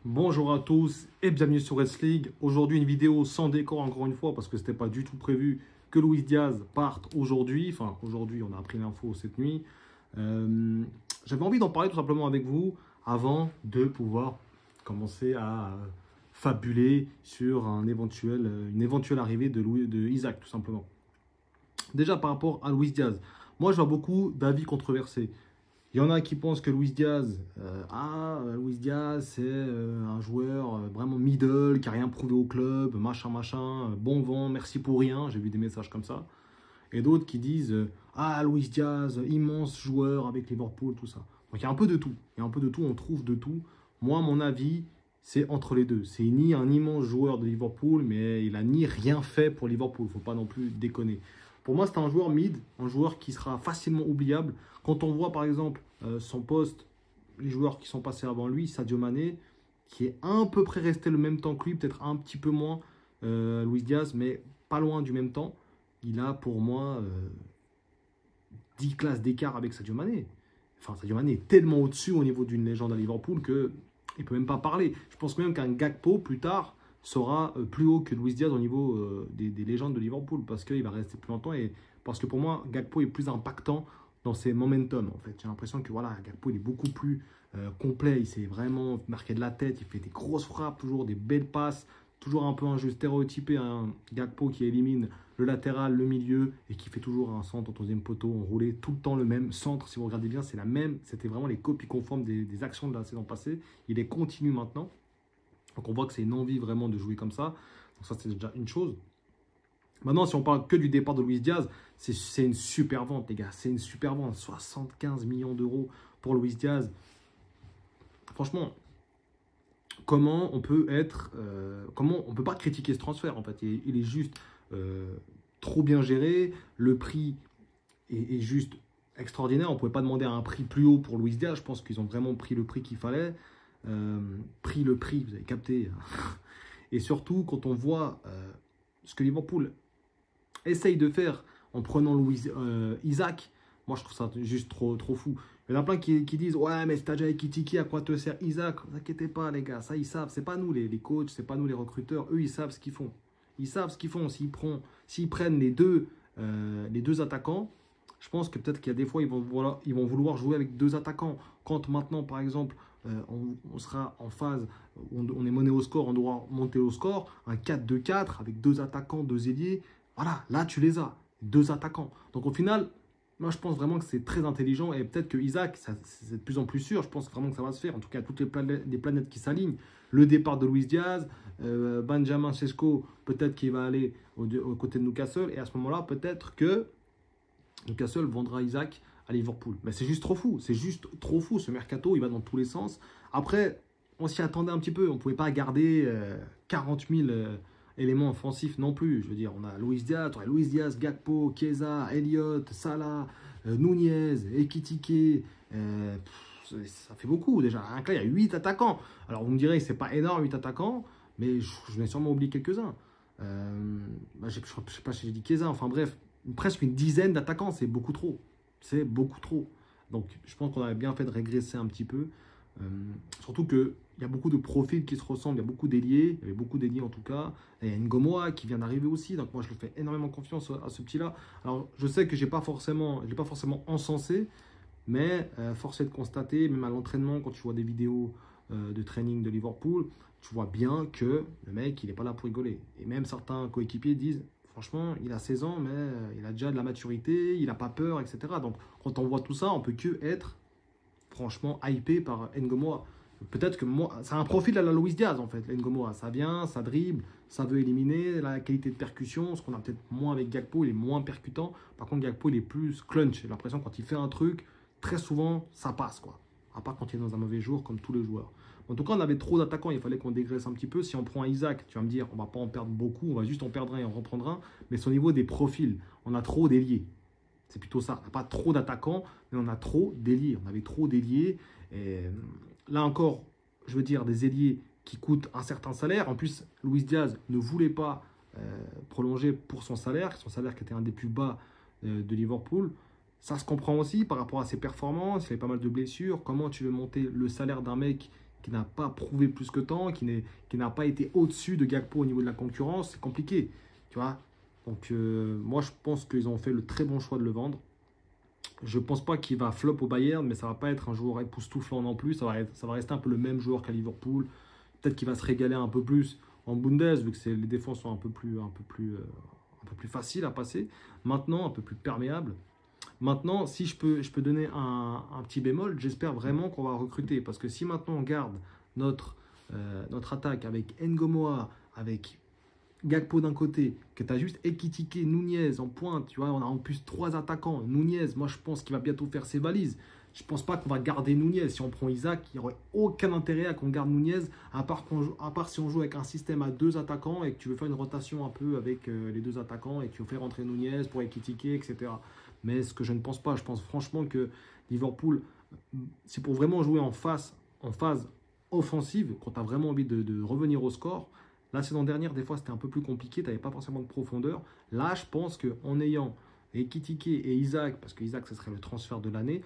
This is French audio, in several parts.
Bonjour à tous et bienvenue sur Reds League. Aujourd'hui, une vidéo sans décor encore une fois parce que c'était pas du tout prévu que Luis Diaz parte aujourd'hui. Enfin, aujourd'hui, on a appris l'info cette nuit. J'avais envie d'en parler tout simplement avec vous avant de pouvoir commencer à fabuler sur une éventuelle arrivée de Isaac, tout simplement. Déjà, par rapport à Luis Diaz, moi, je vois beaucoup d'avis controversés. Il y en a qui pensent que Luis Diaz, c'est un joueur vraiment middle, qui n'a rien prouvé au club, machin, bon vent, merci pour rien. J'ai vu des messages comme ça. Et d'autres qui disent Luis Diaz, immense joueur avec Liverpool, tout ça. Donc il y a un peu de tout. On trouve de tout. Moi, mon avis, c'est entre les deux. C'est ni un immense joueur de Liverpool, mais il n'a ni rien fait pour Liverpool. Il ne faut pas non plus déconner. Pour moi, c'est un joueur mid, un joueur qui sera facilement oubliable. Quand on voit par exemple son poste, les joueurs qui sont passés avant lui, Sadio Mané, qui est à peu près resté le même temps que lui, peut-être un petit peu moins Luis Diaz, mais pas loin du même temps. Il a pour moi 10 classes d'écart avec Sadio Mané. Enfin, Sadio Mané est tellement au-dessus au niveau d'une légende à Liverpool qu'il ne peut même pas parler. Je pense même qu'un Gakpo, plus tard, sera plus haut que Luis Diaz au niveau des légendes de Liverpool parce qu'il va rester plus longtemps et parce que pour moi, Gakpo est plus impactant dans ses momentum. En fait, j'ai l'impression que voilà, Gakpo il est beaucoup plus complet. Il s'est vraiment marqué de la tête. Il fait des grosses frappes, toujours des belles passes, toujours un peu un jeu stéréotypé. Un Gakpo qui élimine le latéral, le milieu et qui fait toujours un centre au deuxième poteau enroulé, tout le temps le même centre. Si vous regardez bien, c'est la même. C'était vraiment les copies conformes des actions de la saison passée. Il est continu maintenant. Donc on voit que c'est une envie vraiment de jouer comme ça. Donc ça, c'est déjà une chose. Maintenant, si on parle que du départ de Luis Diaz, c'est une super vente, les gars. C'est une super vente. 75 millions d'euros pour Luis Diaz. Franchement, comment on peut pas critiquer ce transfert, en fait. Il est juste trop bien géré. Le prix est juste extraordinaire. On ne pouvait pas demander un prix plus haut pour Luis Diaz. Je pense qu'ils ont vraiment pris le prix qu'il fallait. Le prix, vous avez capté. Et surtout, quand on voit ce que Liverpool essaye de faire en prenant Isaac, moi je trouve ça juste trop fou. Il y en a plein qui disent ouais, mais si t'as déjà Ekitike, à quoi te sert Isaac? Ne vous inquiétez pas, les gars, ça ils savent. C'est pas nous les coachs, c'est pas nous les recruteurs. Eux ils savent ce qu'ils font. Ils savent ce qu'ils font. S'ils prennent les deux attaquants, je pense que peut-être qu'il y a des fois ils vont vouloir jouer avec deux attaquants. Quand maintenant, par exemple, on sera en phase, on est mené au score, on doit monter au score, un 4-2-4 avec deux attaquants, deux ailiers. Voilà, là tu les as, deux attaquants. Donc au final, moi je pense vraiment que c'est très intelligent et peut-être que Isaac, c'est de plus en plus sûr, je pense vraiment que ça va se faire. En tout cas, toutes les planètes qui s'alignent. Le départ de Luis Diaz, Benjamin Sesko, peut-être qu'il va aller au côté de Newcastle et à ce moment-là, peut-être que Newcastle vendra Isaac à Liverpool. Mais c'est juste trop fou, ce mercato, il va dans tous les sens. Après, on s'y attendait un petit peu, on ne pouvait pas garder 40 000 éléments offensifs non plus. Je veux dire, on a Luis Diaz, Gakpo, Chiesa, Elliott, Salah, Nunez, Ekitike. Ça fait beaucoup déjà. Là, il y a 8 attaquants. Alors vous me direz, c'est pas énorme 8 attaquants, mais je vais sûrement oublier quelques-uns. Je sais pas si j'ai dit Chiesa, enfin bref, presque une dizaine d'attaquants, c'est beaucoup trop. C'est beaucoup trop. Donc je pense qu'on avait bien fait de régresser un petit peu. Surtout qu'il y a beaucoup de profils qui se ressemblent, il y a beaucoup d'ailiers, il y avait beaucoup d'ailiers en tout cas. Il y a Ngomoa qui vient d'arriver aussi, donc moi je lui fais énormément confiance à ce petit-là. Alors je sais que je ne l'ai pas forcément encensé, mais force est de constater, même à l'entraînement, quand tu vois des vidéos de training de Liverpool, tu vois bien que le mec, il n'est pas là pour rigoler. Et même certains coéquipiers disent, franchement, il a 16 ans, mais il a déjà de la maturité, il n'a pas peur, etc. Donc quand on voit tout ça, on ne peut que être franchement hypé par Ngomoa. Peut-être que moi, c'est un profil à la Luis Diaz en fait, Ngomoa. Ça vient, ça dribble, ça veut éliminer, la qualité de percussion, ce qu'on a peut-être moins avec Gakpo, il est moins percutant. Par contre, Gakpo, il est plus clutch. J'ai l'impression quand il fait un truc, très souvent, ça passe quoi. À part quand il est dans un mauvais jour, comme tous les joueurs. En tout cas, on avait trop d'attaquants, il fallait qu'on dégraisse un petit peu. Si on prend un Isaac, tu vas me dire, on ne va pas en perdre beaucoup, on va juste en perdre un et en reprendre un. Mais c'est au niveau des profils, on a trop d'ailiers. C'est plutôt ça. On n'a pas trop d'attaquants, mais on a trop d'ailiers. On avait trop d'ailiers. Et là encore, je veux dire, des ailiers qui coûtent un certain salaire. En plus, Luis Diaz ne voulait pas prolonger pour son salaire qui était un des plus bas de Liverpool. Ça se comprend aussi par rapport à ses performances. Il avait pas mal de blessures. Comment tu veux monter le salaire d'un mec n'a pas prouvé plus que tant, qui n'a pas été au-dessus de Gakpo au niveau de la concurrence, c'est compliqué, tu vois. Donc, moi, je pense qu'ils ont fait le très bon choix de le vendre. Je ne pense pas qu'il va flop au Bayern, mais ça ne va pas être un joueur époustouflant non plus. Ça va rester un peu le même joueur qu'à Liverpool. Peut-être qu'il va se régaler un peu plus en Bundes, vu que les défenses sont un peu plus faciles à passer. Maintenant, un peu plus perméables. Maintenant, si je peux donner un petit bémol, j'espère vraiment qu'on va recruter. Parce que si maintenant on garde notre attaque avec Ngomoa, avec Gakpo d'un côté, que tu as juste Ekitike, Nunez en pointe, tu vois, on a en plus 3 attaquants. Nunez, moi je pense qu'il va bientôt faire ses valises. Je pense pas qu'on va garder Nunez. Si on prend Isaac, il n'y aurait aucun intérêt à qu'on garde Nunez, à part si on joue avec un système à 2 attaquants et que tu veux faire une rotation un peu avec les 2 attaquants et que tu veux faire rentrer Nunez pour Ekitike, etc. Mais ce que je ne pense pas, je pense franchement que Liverpool, c'est pour vraiment jouer en phase offensive, quand tu as vraiment envie de revenir au score. La saison dernière, des fois, c'était un peu plus compliqué, tu n'avais pas forcément de profondeur. Là, je pense qu'en ayant Ekitike et Isaac, parce que Isaac, ce serait le transfert de l'année,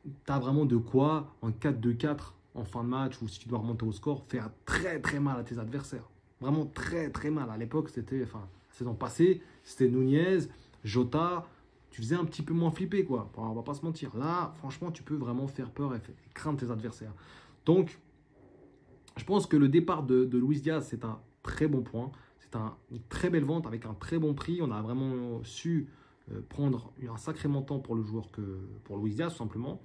tu as vraiment de quoi, en 4-2-4, en fin de match, ou si tu dois remonter au score, faire très très mal à tes adversaires. Vraiment très très mal. À l'époque, la saison passée, c'était Nunez, Jota, tu faisais un petit peu moins flipper, quoi. On va pas se mentir. Là, franchement, tu peux vraiment faire peur et craindre tes adversaires. Donc, je pense que le départ de Luis Diaz, c'est un très bon point. C'est une très belle vente avec un très bon prix. On a vraiment su prendre un sacré montant pour le joueur pour Luis Diaz, tout simplement.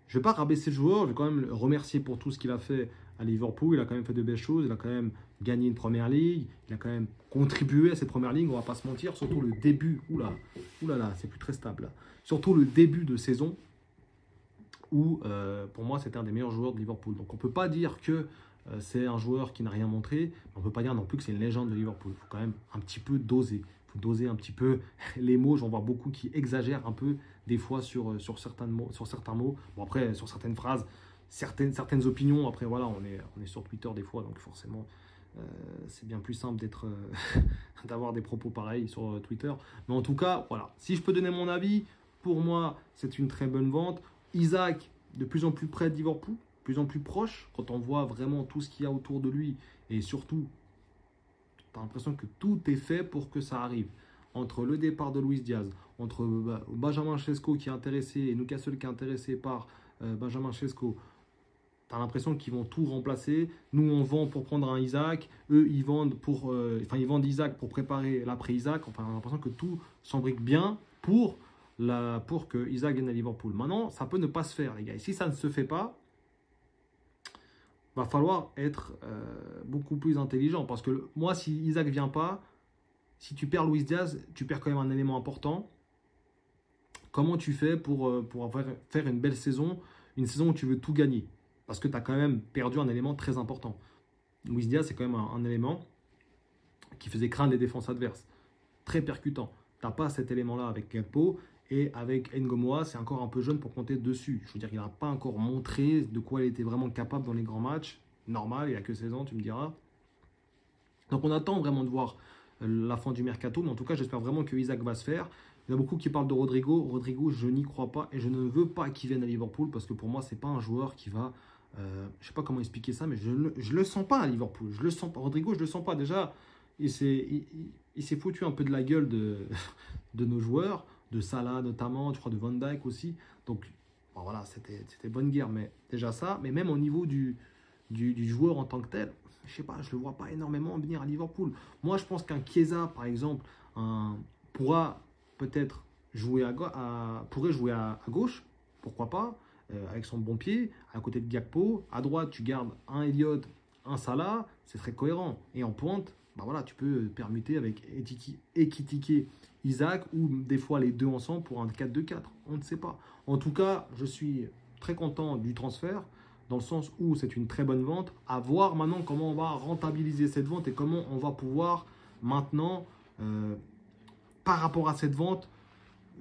Je ne vais pas rabaisser le joueur. Je vais quand même le remercier pour tout ce qu'il a fait à Liverpool. Il a quand même fait de belles choses. Il a quand même gagné une première ligue. Il a quand même contribué à cette première ligue. On ne va pas se mentir. Surtout le début. Oulala, c'est plus très stable. Là. Surtout le début de saison où, pour moi, c'était un des meilleurs joueurs de Liverpool. Donc, on ne peut pas dire que c'est un joueur qui n'a rien montré. On ne peut pas dire non plus que c'est une légende de Liverpool. Il faut quand même un petit peu doser. Il faut doser un petit peu les mots. J'en vois beaucoup qui exagèrent un peu des fois sur certains mots. Bon, après, sur certaines phrases, certaines opinions. Après, voilà, on est sur Twitter des fois, donc forcément, c'est bien plus simple d'avoir des propos pareils sur Twitter. Mais en tout cas, voilà. Si je peux donner mon avis, pour moi, c'est une très bonne vente. Isaac, de plus en plus près de Liverpool, de plus en plus proche, quand on voit vraiment tout ce qu'il y a autour de lui, et surtout, tu as l'impression que tout est fait pour que ça arrive. Entre le départ de Luis Diaz, entre Benjamin Sesko qui est intéressé et Newcastle qui est intéressé par Benjamin Sesko, tu as l'impression qu'ils vont tout remplacer. Nous, on vend pour prendre un Isaac. Eux, ils vendent Isaac pour préparer l'après-Isaac. Enfin, on a l'impression que tout s'embrique bien pour que Isaac vienne à Liverpool. Maintenant, ça peut ne pas se faire, les gars. Et si ça ne se fait pas, va falloir être beaucoup plus intelligent. Parce que moi, si Isaac ne vient pas, si tu perds Luis Diaz, tu perds quand même un élément important. Comment tu fais pour faire une belle saison, une saison où tu veux tout gagner? Parce que tu as quand même perdu un élément très important. Luis Diaz, c'est quand même un élément qui faisait craindre les défenses adverses. Très percutant. Tu n'as pas cet élément-là avec Gakpo. Et avec Ngomoa, c'est encore un peu jeune pour compter dessus. Je veux dire, il n'a pas encore montré de quoi il était vraiment capable dans les grands matchs. Normal, il n'a que 16 ans, tu me diras. Donc on attend vraiment de voir la fin du mercato. Mais en tout cas, j'espère vraiment que Isaac va se faire. Il y en a beaucoup qui parlent de Rodrigo. Rodrigo, je n'y crois pas. Et je ne veux pas qu'il vienne à Liverpool. Parce que pour moi, ce n'est pas un joueur qui va... je ne sais pas comment expliquer ça, mais je ne le sens pas à Liverpool. Je le sens pas. Rodrigo, je ne le sens pas. Déjà, il s'est foutu un peu de la gueule de nos joueurs. De Salah notamment, je crois de Van Dijk aussi. Donc bon, voilà, c'était bonne guerre, mais déjà ça. Mais même au niveau du joueur en tant que tel, je sais pas, je le vois pas énormément venir à Liverpool. Moi, je pense qu'un Chiesa, par exemple, pourra peut-être jouer pourrait jouer à gauche, pourquoi pas, avec son bon pied, à côté de Gakpo. À droite, tu gardes un Elliott, un Salah, c'est très cohérent. Et en pointe, bah voilà, tu peux permuter avec Ekitike, Isaac, ou des fois les deux ensemble pour un 4-2-4. On ne sait pas. En tout cas, je suis très content du transfert, dans le sens où c'est une très bonne vente. À voir maintenant comment on va rentabiliser cette vente et comment on va pouvoir maintenant, par rapport à cette vente,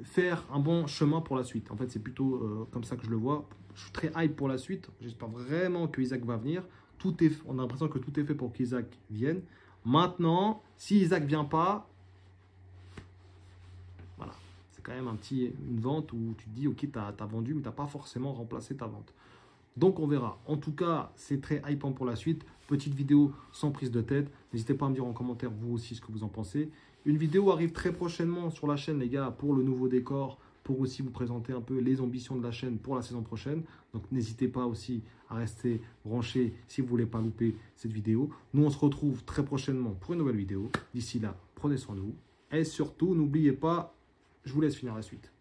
faire un bon chemin pour la suite. En fait, c'est plutôt comme ça que je le vois. Je suis très hype pour la suite. J'espère vraiment que Isaac va venir. On a l'impression que tout est fait pour qu'Isaac vienne. Maintenant, si Isaac ne vient pas, voilà, c'est quand même une vente où tu te dis, ok, tu as vendu, mais tu n'as pas forcément remplacé ta vente. Donc on verra. En tout cas, c'est très hypant pour la suite. Petite vidéo sans prise de tête. N'hésitez pas à me dire en commentaire vous aussi ce que vous en pensez. Une vidéo arrive très prochainement sur la chaîne, les gars, pour le nouveau décor, pour aussi vous présenter un peu les ambitions de la chaîne pour la saison prochaine. Donc n'hésitez pas aussi à rester branché si vous ne voulez pas louper cette vidéo. Nous, on se retrouve très prochainement pour une nouvelle vidéo. D'ici là, prenez soin de vous. Et surtout, n'oubliez pas, je vous laisse finir la suite.